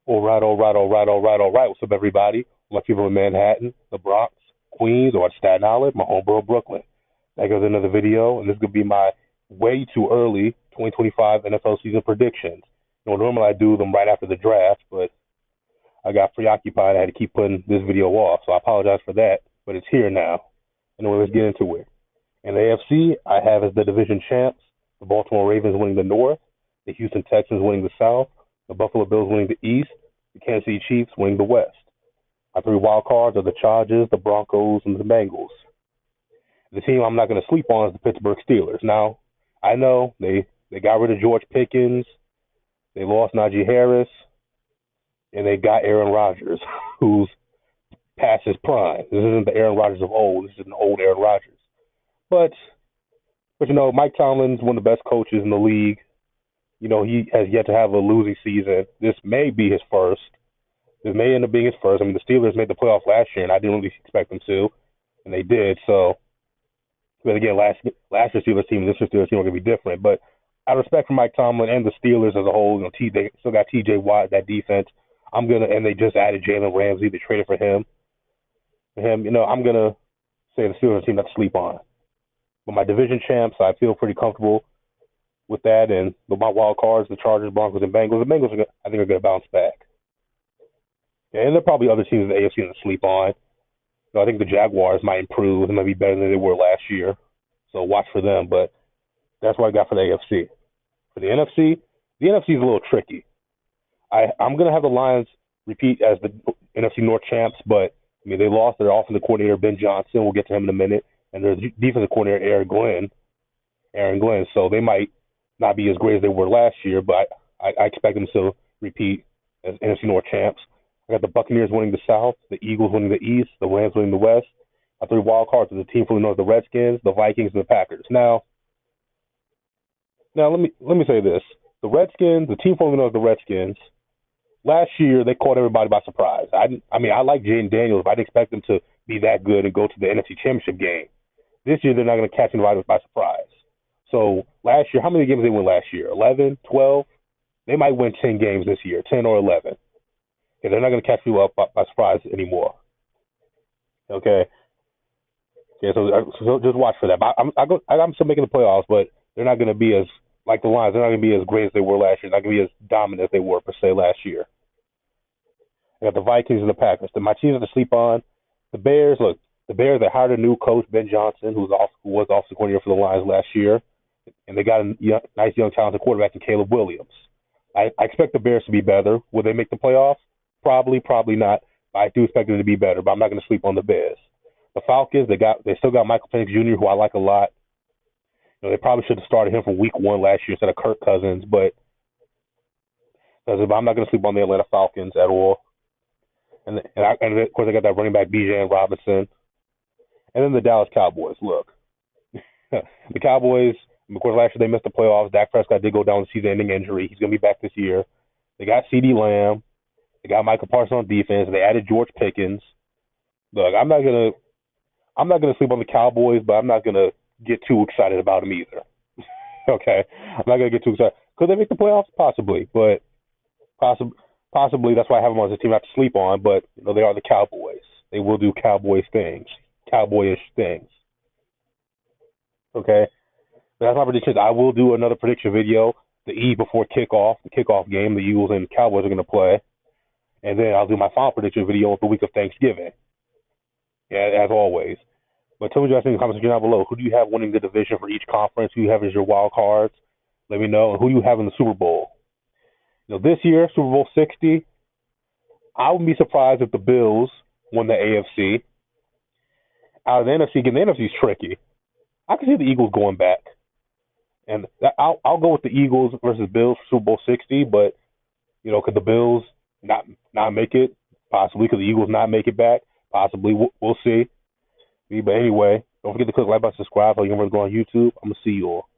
All right, all right, all right, all right, all right. What's up, everybody? My people in Manhattan, the Bronx, Queens, or Staten Island, my homeborough, Brooklyn. Back with another video, and this is going to be my way too early 2025 NFL season predictions. Normally I do them right after the draft, but I got preoccupied. I had to keep putting this video off, so I apologize for that, but it's here now. Anyway, let's get into it. In the AFC, I have as the division champs the Baltimore Ravens winning the North, the Houston Texans winning the South, the Buffalo Bills winning the East, the Kansas City Chiefs winning the West. My three wild cards are the Chargers, the Broncos, and the Bengals. The team I'm not going to sleep on is the Pittsburgh Steelers. Now, I know they got rid of George Pickens, they lost Najee Harris, and they got Aaron Rodgers, who's past his prime. This isn't the Aaron Rodgers of old. This is an old Aaron Rodgers. But Mike Tomlin's one of the best coaches in the league. He has yet to have a losing season. This may be his first. This may end up being his first. I mean, the Steelers made the playoffs last year, and I didn't really expect them to, and they did. So, but again, last year's Steelers team and this year's Steelers team are going to be different. But out of respect for Mike Tomlin and the Steelers as a whole, they still got T.J. Watt, that defense. And they just added Jalen Ramsey. They traded for him. I'm gonna say the Steelers team not to sleep on. But my division champs, I feel pretty comfortable with that. And my wild cards, the Chargers, Broncos, and Bengals. The Bengals, I think, are going to bounce back. And there are probably other teams in the AFC to sleep on. I think the Jaguars might improve. They might be better than they were last year. So watch for them. But that's what I got for the AFC. For the NFC is a little tricky. I'm going to have the Lions repeat as the NFC North champs, but they lost their offensive coordinator, Ben Johnson. We'll get to him in a minute. And their defensive coordinator, Aaron Glenn. So they might not be as great as they were last year, but I expect them to repeat as NFC North champs. I got the Buccaneers winning the South, the Eagles winning the East, the Rams winning the West. My three wild cards are the team from the North, the Redskins, the Vikings, and the Packers. Now let me say this: the Redskins, the team from the North, the Redskins. Last year they caught everybody by surprise. I like Jaden Daniels, but I didn't expect them to be that good and go to the NFC Championship game. This year they're not going to catch anybody by surprise. So last year, how many games did they win last year? 11, 12? They might win 10 games this year, 10 or 11. Okay, they're not going to catch you up by surprise anymore. Okay. So just watch for that. I'm still making the playoffs, but they're not going to be as, like the Lions, they're not going to be as great as they were last year. They're not going to be as dominant as they were, per se, last year. I got the Vikings and the Packers. My teams to sleep on. The Bears, they hired a new coach, Ben Johnson, who was offensive coordinator for the Lions last year. And they got a nice, young, talented quarterback in Caleb Williams. I expect the Bears to be better. Will they make the playoffs? Probably not. I do expect them to be better, but I'm not going to sleep on the Bears. The Falcons, they still got Michael Penix Jr., who I like a lot. They probably should have started him from week 1 last year instead of Kirk Cousins, but I'm not going to sleep on the Atlanta Falcons at all. And of course, I got that running back, Bijan Robinson. And then the Dallas Cowboys. Look, the Cowboys, of course, last year they missed the playoffs. Dak Prescott did go down with a season-ending injury. He's going to be back this year. They got CeeDee Lamb. They got Michael Parsons on defense. They added George Pickens. Look, I'm not gonna sleep on the Cowboys, but I'm not gonna get too excited about them either. Okay, I'm not gonna get too excited. Could they make the playoffs? Possibly, but possibly that's why I have them as a team not to sleep on. But they are the Cowboys. They will do cowboyish things. Okay, but that's my predictions. I will do another prediction video the eve before kickoff, the kickoff game. The Eagles and Cowboys are gonna play. And then I'll do my final prediction video the week of Thanksgiving. Yeah, as always. But tell me what you guys think in the comment section down below. Who do you have winning the division for each conference? Who you have as your wild cards? Let me know. And who you have in the Super Bowl? This year, Super Bowl 60, I wouldn't be surprised if the Bills won the AFC. Out of the NFC, again, the NFC is tricky. I can see the Eagles going back. And I'll go with the Eagles versus Bills for Super Bowl 60, but, could the Bills not make it? Possibly. Could the Eagles not make it back? Possibly. We'll see. But anyway, don't forget to click like button, subscribe, or you can go on YouTube. I'm going to see you all.